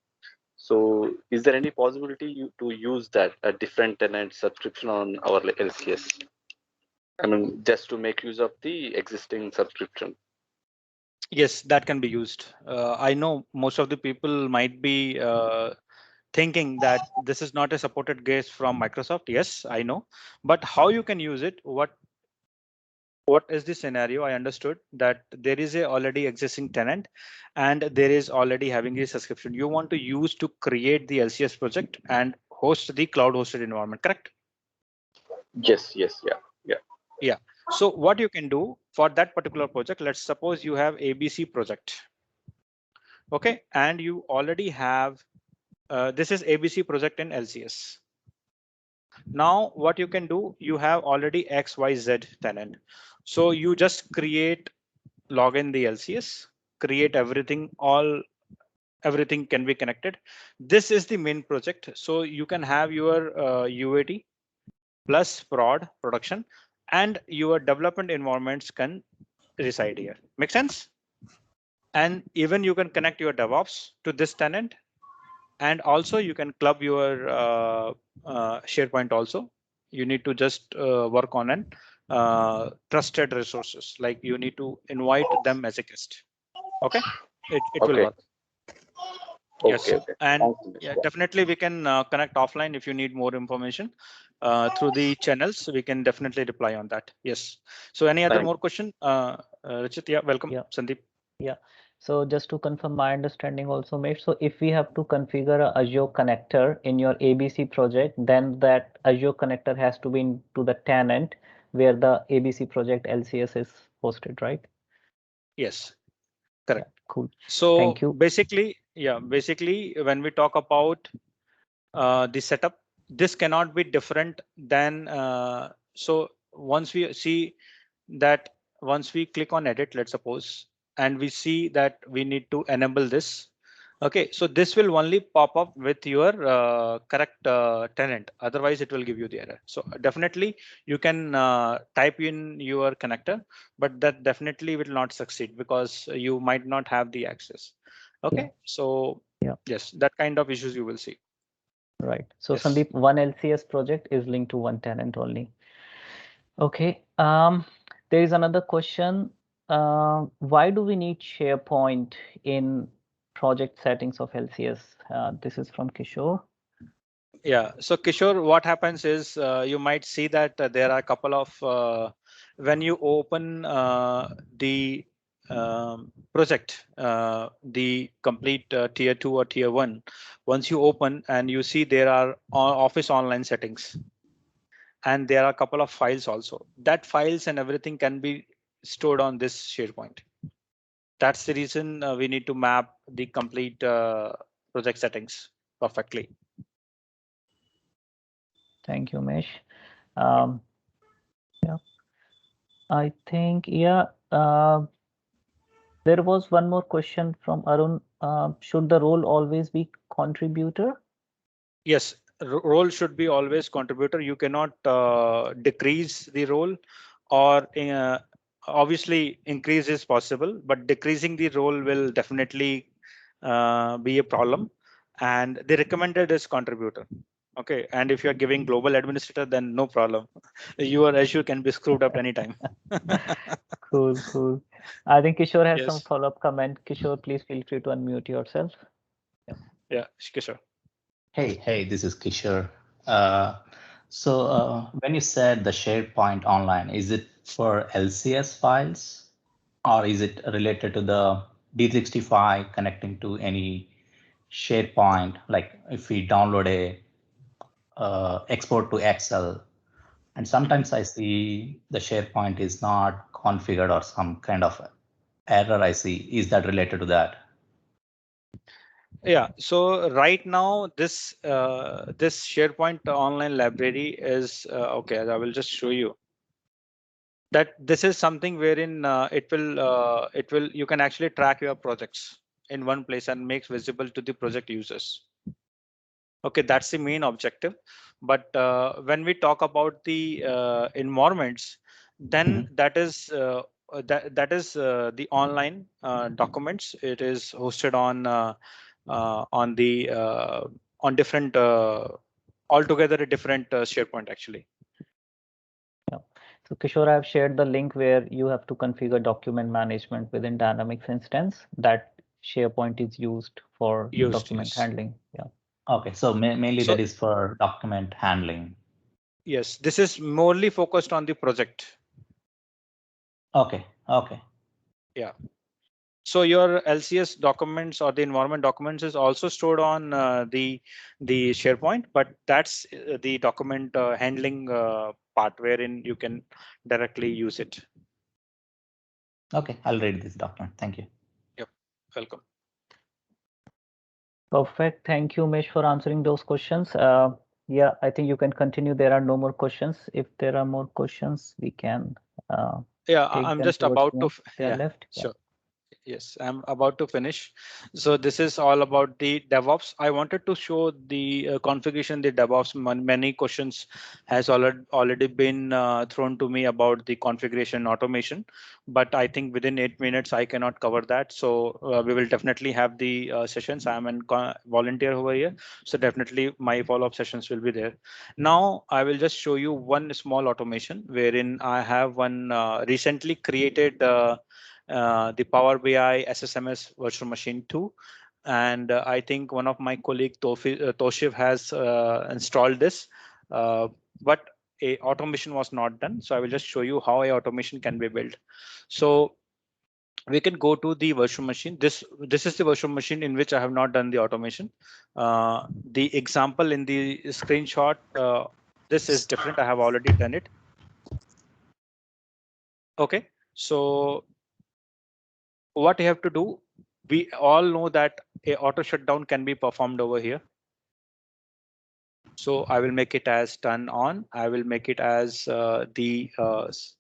Speaker 8: So is there any possibility to use that a different tenant subscription on our LCS? I mean, just to make use of the existing subscription.
Speaker 3: Yes, that can be used. I know most of the people might be thinking that this is not a supported case from Microsoft. Yes, I know. But how you can use it? What is the scenario? I understood that there is a already existing tenant and there is already having a subscription. You want to use to create the LCS project and host the cloud hosted environment, correct?
Speaker 8: Yes. Yes. Yeah. Yeah.
Speaker 3: Yeah. So what you can do for that particular project, let's suppose you have ABC project. Okay, and you already have this is ABC project in LCS. Now what you can do, you have already XYZ tenant. So you just log in the LCS, create everything, everything can be connected. This is the main project. So you can have your UAT plus prod production and your development environments can reside here. Make sense? And even you can connect your DevOps to this tenant. And also you can club your SharePoint also. You need to just work on an trusted resources. Like you need to invite them as a guest. Okay, it
Speaker 8: Okay.
Speaker 3: will work.
Speaker 8: Okay.
Speaker 3: Yes,
Speaker 8: Okay.
Speaker 3: and
Speaker 8: Thank you.
Speaker 3: yeah, definitely we can connect offline if you need more information through the channels. We can definitely reply on that. Yes. So any other
Speaker 8: Thank
Speaker 3: more question? Richard, yeah, welcome.
Speaker 4: Yeah.
Speaker 3: Sandeep.
Speaker 4: Yeah. So just to confirm my understanding also, mate. So if we have to configure a Azure connector in your ABC project, then that Azure connector has to be into the tenant where the ABC project LCS is hosted, right?
Speaker 3: Yes, correct.
Speaker 4: Yeah, cool.
Speaker 3: So
Speaker 4: Thank you.
Speaker 3: basically when we talk about the setup, this cannot be different than so once we see that once we click on edit, let's suppose, and we see that we need to enable this. Okay, so this will only pop up with your correct tenant, otherwise it will give you the error. So definitely you can type in your connector, but that definitely will not succeed because you might not have the access. Okay,
Speaker 4: Yeah.
Speaker 3: so
Speaker 4: Yeah.
Speaker 3: yes, that kind of issues you will see.
Speaker 4: Right. So
Speaker 3: Yes.
Speaker 4: Sandeep, one LCS project is linked to one tenant only. Okay. There is another question. Why do we need SharePoint in project settings of LCS? This is from Kishore.
Speaker 3: Yeah. So Kishore, what happens is you might see that there are a couple of when you open the project, the complete tier 2 or tier 1, once you open and you see there are Office Online settings. And there are a couple of files also. That files and everything can be stored on this SharePoint. That's the reason we need to map the complete project settings perfectly.
Speaker 4: Thank you, Mesh. Yeah, I think, yeah, there was one more question from Arun. Should the role always be contributor?
Speaker 3: Yes, role should be always contributor. You cannot decrease the role, or obviously increase is possible, but decreasing the role will definitely be a problem. And the recommended is contributor. Okay, and if you are giving global administrator, then no problem. Your Azure can be screwed up anytime.
Speaker 4: Cool, cool. I think Kishore has some
Speaker 3: Yes.
Speaker 4: follow-up comment. Kishore, please feel free to unmute yourself.
Speaker 3: Yeah, Kishore.
Speaker 9: Hey, this is Kishore. When you said the SharePoint online, is it for LCS files or is it related to the D365 connecting to any SharePoint? Like if we download a export to Excel, and sometimes I see the SharePoint is not configured or some kind of error I see. Is that related to that?
Speaker 3: Yeah, so right now this this SharePoint online library is okay. I will just show you that this is something wherein it will you can actually track your projects in one place and makes visible to the project users. Okay, that's the main objective. But when we talk about the environments, then that is the online documents. It is hosted on the on different altogether a different SharePoint actually.
Speaker 4: Yeah. So Kishore, I've shared the link where you have to configure document management within Dynamics instance. That SharePoint is used for document handling. Yeah.
Speaker 9: Okay, so mainly
Speaker 3: So-
Speaker 9: that is for document handling.
Speaker 3: Yes, this is morely focused on the project.
Speaker 9: Okay.
Speaker 3: Yeah. So your LCS documents or the environment documents is also stored on the SharePoint, but that's the document handling part wherein you can directly use it.
Speaker 9: Okay, I'll read this document. Thank you.
Speaker 3: Yep, welcome.
Speaker 4: Perfect. Thank you, Umesh, for answering those questions. Yeah, I think you can continue. There are no more questions. If there are more questions, we can.
Speaker 3: Yeah,
Speaker 4: take
Speaker 3: I'm
Speaker 4: them
Speaker 3: just
Speaker 4: towards
Speaker 3: about
Speaker 4: the
Speaker 3: to.
Speaker 4: end. They are
Speaker 3: Yeah,
Speaker 4: left.
Speaker 3: sure. Yes, I'm about to finish. So this is all about the DevOps. I wanted to show the configuration, the DevOps. Many questions has already been thrown to me about the configuration automation, but I think within 8 minutes I cannot cover that. So we will definitely have the sessions. I'm a volunteer over here, so definitely my follow-up sessions will be there. Now I will just show you one small automation wherein I have one recently created the Power BI SSMS virtual machine 2. And I think one of my colleague Toshiv has installed this, but a automation was not done. So I will just show you how a automation can be built. So we can go to the virtual machine. This is the virtual machine in which I have not done the automation. The example in the screenshot, this is different. I have already done it. Okay, so what you have to do, we all know that a auto shutdown can be performed over here. So I will make it as turn on. I will make it as the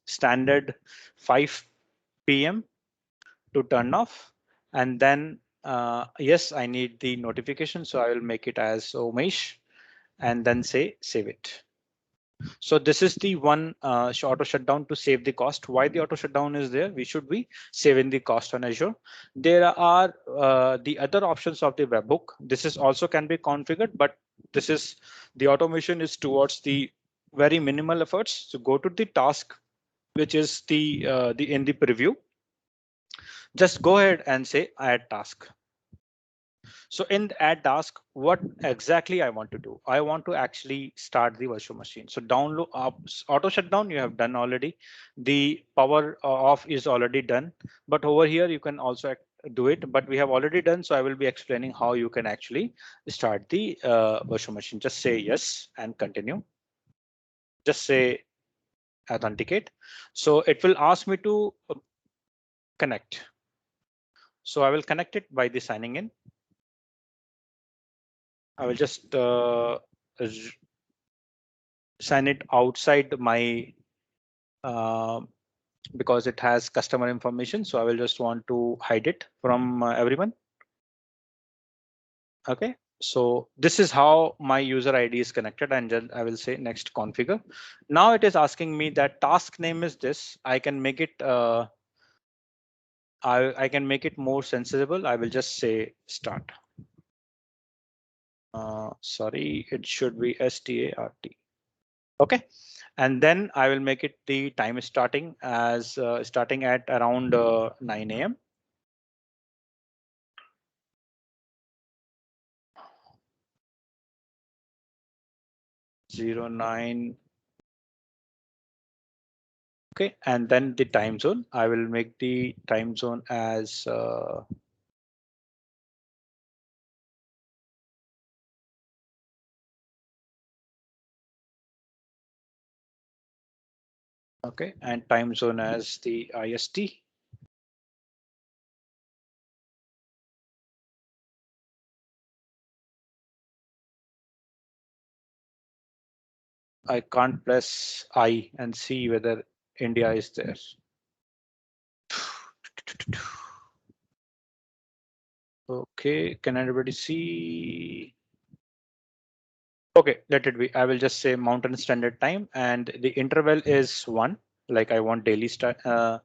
Speaker 3: standard 5 p.m. to turn off. And then yes, I need the notification. So I will make it as Umesh and then say save it. So this is the one auto shutdown to save the cost. Why the auto shutdown is there? We should be saving the cost on Azure. There are the other options of the webhook. This is also can be configured, but this is the automation is towards the very minimal efforts. So go to the task, which is the in the preview. Just go ahead and say add task. So in the add task, what exactly I want to do? I want to actually start the virtual machine. So download auto shutdown you have done already. The power off is already done. But over here you can also do it. But we have already done. So I will be explaining how you can actually start the virtual machine. Just say yes and continue. Just say authenticate. So it will ask me to connect. So I will connect it by the signing in. I will just sign it outside my because it has customer information. So I will just want to hide it from everyone. OK, so this is how my user ID is connected. And then I will say next configure. Now it is asking me that task name is this. I can make it I can make it more sensible. I will just say start. Sorry, it should be START. Okay, and then I will make it the time starting as starting at around 9 a.m. .09. Okay, and then the time zone. I will make the time zone as okay, and time zone as the IST. I can't press I and see whether India is there. Okay, can everybody see? Okay, let it be. I will just say Mountain Standard Time, and the interval is 1. Like I want daily startup,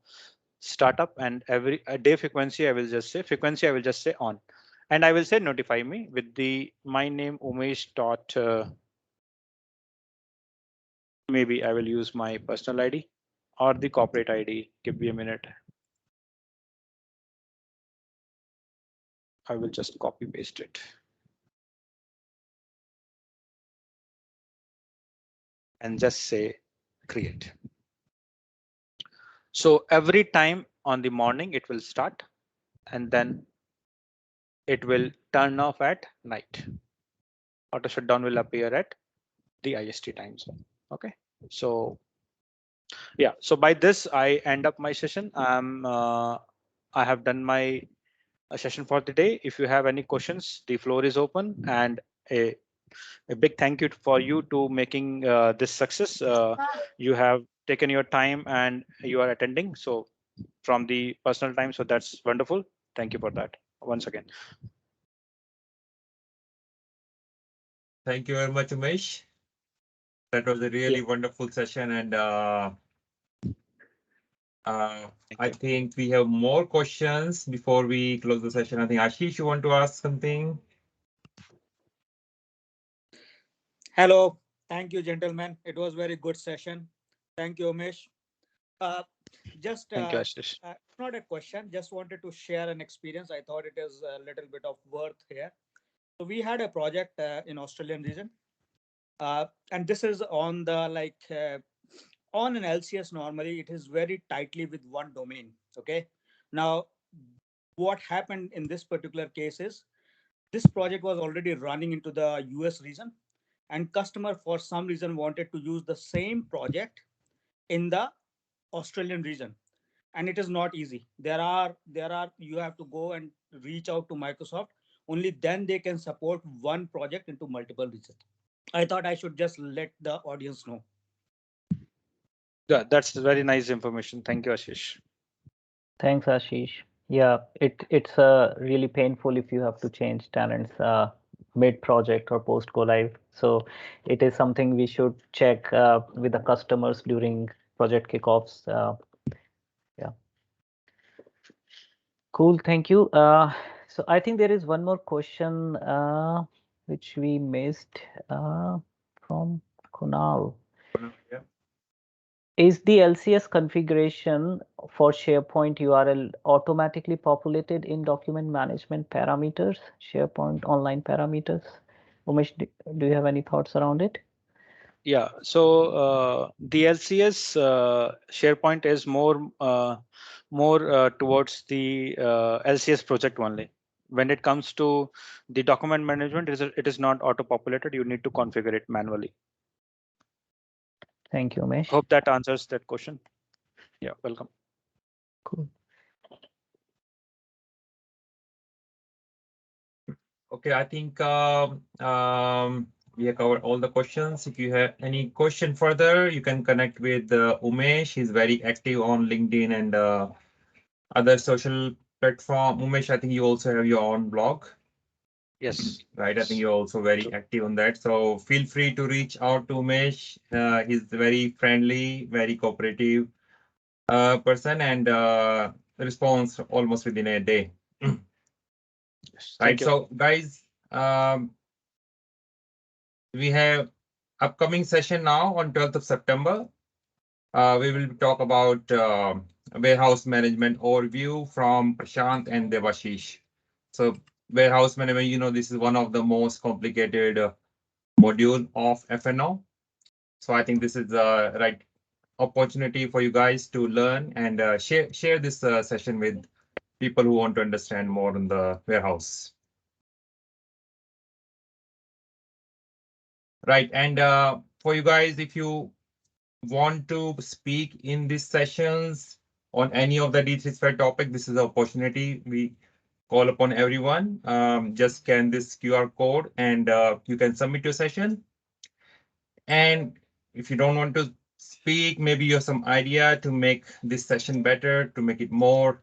Speaker 3: and every day frequency I will just say on, and I will say notify me with the my name Umesh dot. Maybe I will use my personal ID or the corporate ID. Give me a minute. I will just copy paste it. And just say create. So every time on the morning it will start, and then it will turn off at night. Auto shutdown will appear at the IST time zone. Okay, so yeah, so by this I end up my session. I have done my session for the day. If you have any questions, the floor is open, and a big thank you for you to making this success. You have taken your time and you are attending. So from the personal time, so that's wonderful. Thank you for that once again.
Speaker 2: Thank you very much, Umesh. That was a really wonderful session, and I think we have more questions before we close the session. I think Ashish, you want to ask something?
Speaker 10: Hello, thank you, gentlemen. It was very good session. Thank you, Umesh. Just
Speaker 3: Thank you, Ashish.
Speaker 10: not a question, just wanted to share an experience. I thought it is a little bit of worth here. So we had a project in Australian region, and this is on the on an LCS. Normally, it is very tightly with one domain. Okay, now what happened in this particular case is this project was already running into the US region, and customer for some reason wanted to use the same project in the Australian region, and it is not easy. There are you have to go and reach out to Microsoft. Only then they can support one project into multiple regions. I thought I should just let the audience know.
Speaker 3: Yeah, that's very nice information. Thank you, Ashish.
Speaker 4: Thanks, Ashish. Yeah, it's really painful if you have to change talents mid project or post go live. So it is something we should check with the customers during project kickoffs. Yeah. Cool. Thank you. So I think there is one more question which we missed from Kunal.
Speaker 2: Yeah.
Speaker 4: Is the LCS configuration for SharePoint URL automatically populated in document management parameters, SharePoint online parameters? Umesh, do you have any thoughts around it?
Speaker 3: Yeah, so the LCS SharePoint is more towards the LCS project only. When it comes to the document management, it is not auto-populated. You need to configure it manually.
Speaker 4: Thank you, Umesh.
Speaker 3: Hope that answers that question. Yeah, welcome.
Speaker 4: Cool.
Speaker 2: Okay, I think we have covered all the questions. If you have any question further, you can connect with Umesh. He's very active on LinkedIn and other social platform. Umesh, I think you also have your own blog.
Speaker 3: Yes.
Speaker 2: Right. I think you're also very active on that. So feel free to reach out to Umesh. He's very friendly, very cooperative person, and responds almost within a day. Right. So guys, We have upcoming session now on 12th of September. We will talk about warehouse management overview from Prashant and Devashish. So warehouse management, you know, this is one of the most complicated module of FNO. So I think this is the right opportunity for you guys to learn and share this session with people who want to understand more on the warehouse. Right, and for you guys, if you want to speak in these sessions on any of the D365 topic, this is the opportunity. We call upon everyone. Just scan this QR code and you can submit your session. And if you don't want to speak, maybe you have some idea to make this session better, to make it more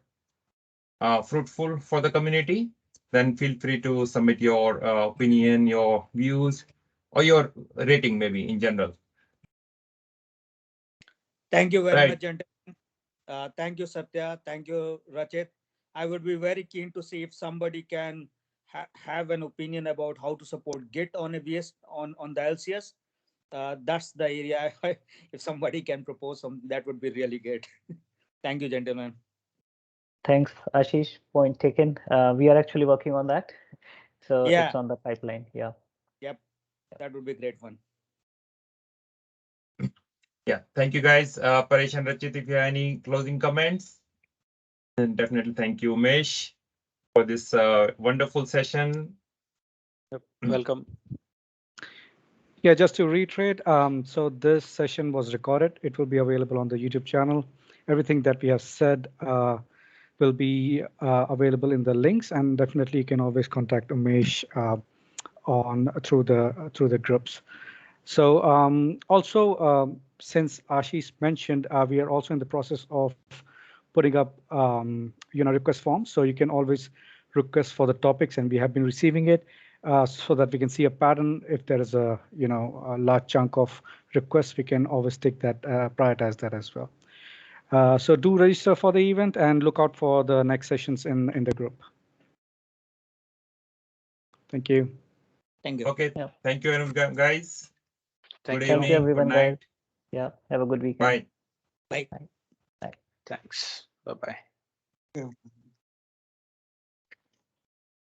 Speaker 2: fruitful for the community, then feel free to submit your opinion, your views, or your rating maybe in general.
Speaker 10: Thank you very
Speaker 2: Right.
Speaker 10: much, gentlemen. Thank you, Satya. Thank you, Rachit. I would be very keen to see if somebody can have an opinion about how to support Git on a VS on the LCS. That's the area. If somebody can propose something, that would be really good. Thank you, gentlemen.
Speaker 4: Thanks, Ashish. Point taken. We are actually working on that. So
Speaker 10: Yeah.
Speaker 4: it's on the pipeline. Yeah.
Speaker 10: Yep. That would be great fun.
Speaker 2: Yeah, thank you guys. Paresh and Rachit, if you have any closing comments, then definitely thank you, Umesh, for this wonderful session.
Speaker 3: Yep. Welcome.
Speaker 1: Yeah, just to reiterate, so this session was recorded. It will be available on the YouTube channel. Everything that we have said will be available in the links, and definitely you can always contact Umesh through the groups. So also, since Ashish mentioned, we are also in the process of putting up request forms. So you can always request for the topics, and we have been receiving it. So that we can see a pattern. If there is a large chunk of requests, we can always take that, prioritize that as well. So do register for the event and look out for the next sessions in the group. Thank you.
Speaker 10: Thank you.
Speaker 2: Okay,
Speaker 4: Yeah.
Speaker 2: thank you, guys.
Speaker 3: Thank
Speaker 2: Good
Speaker 3: you.
Speaker 2: evening.
Speaker 4: Thank you, everyone,
Speaker 2: Good
Speaker 4: guys.
Speaker 2: night.
Speaker 4: Yeah. Have a good weekend.
Speaker 2: Bye.
Speaker 10: Bye.
Speaker 3: Thanks. Bye-bye.
Speaker 5: Yeah.